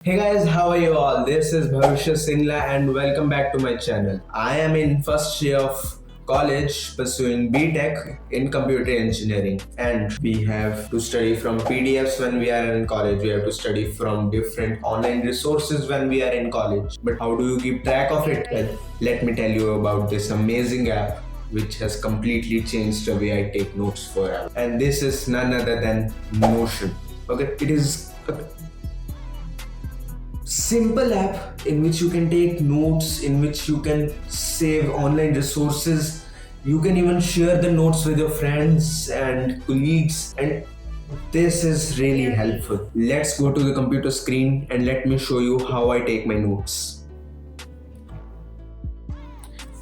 Hey guys, how are you all? This is Bhavishya Singla and welcome back to my channel. I am in first year of college pursuing B.Tech in computer engineering, and we have to study from PDFs when we are in college. We have to study from different online resources when we are in college. But how do you keep track of it? Well, let me tell you about this amazing app which has completely changed the way I take notes forever. And this is none other than Notion. Okay, it is a simple app in which you can take notes, in which you can save online resources. You can even share the notes with your friends and colleagues, and this is really helpful. Let's go to the computer screen and let me show you how I take my notes.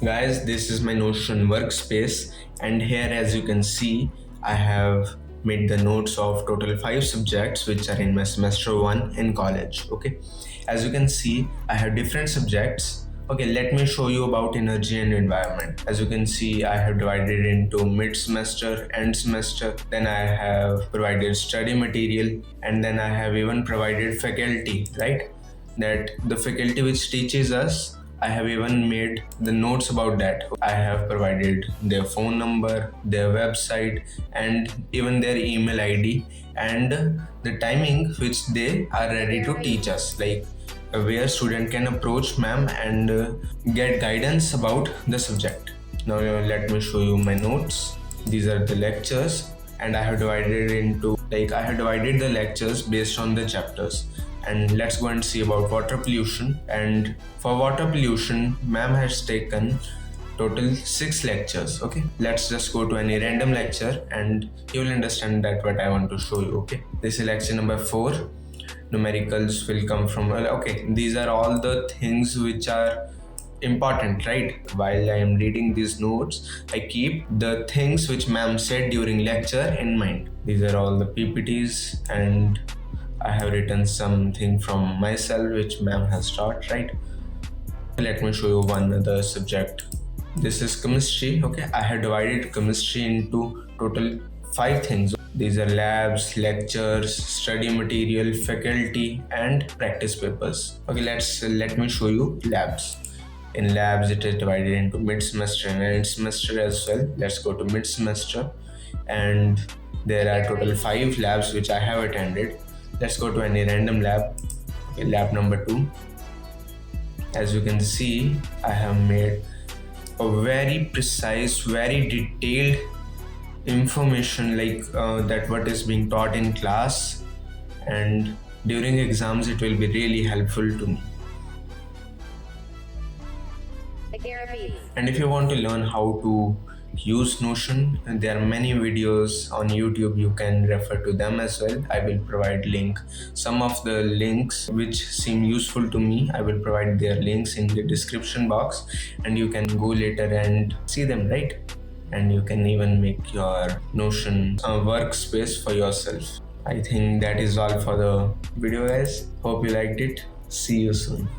Guys, this is my Notion workspace, and here, as you can see, I have made the notes of total 5 subjects which are in my semester 1 in college. Okay, as you can see, I have different subjects. Okay, let me show you about energy and environment. As you can see, I have divided into mid semester, end semester, then I have provided study material, and then I have even provided faculty, right? That the faculty which teaches us, I have even made the notes about that. I have provided their phone number, their website, and even their email ID and the timing which they are ready to teach us, like where student can approach ma'am and get guidance about the subject. Now let me show you my notes. These are the lectures, and I have divided the lectures based on the chapters. And let's go and see about water pollution. And for water pollution, ma'am has taken total 6 lectures. Okay, let's just go to any random lecture and you will understand that what I want to show you. Okay, this is lecture number 4. Numericals will come from, okay, these are all the things which are important, right? While I am reading these notes, I keep the things which ma'am said during lecture in mind. These are all the PPTs, and I have written something from myself which ma'am has taught, right? Let me show you one other subject. This is chemistry. Okay, I have divided chemistry into total 5 things. These are labs, lectures, study material, faculty, and practice papers. Okay, let me show you labs. In labs, it is divided into mid semester and end semester as well. Let's go to mid semester, and there are total 5 labs which I have attended. Let's go to any random lab. Okay, lab number 2. As you can see, I have made a very precise, very detailed information, like that what is being taught in class, and during exams it will be really helpful to me. And if you want to learn how to use Notion, there are many videos on YouTube. You can refer to them as well. I will provide link. Some of the links which seem useful to me, I will provide their links in the description box, and you can go later and see them, right? And you can even make your Notion workspace for yourself. I think that is all for the video, guys. Hope you liked it. See you soon.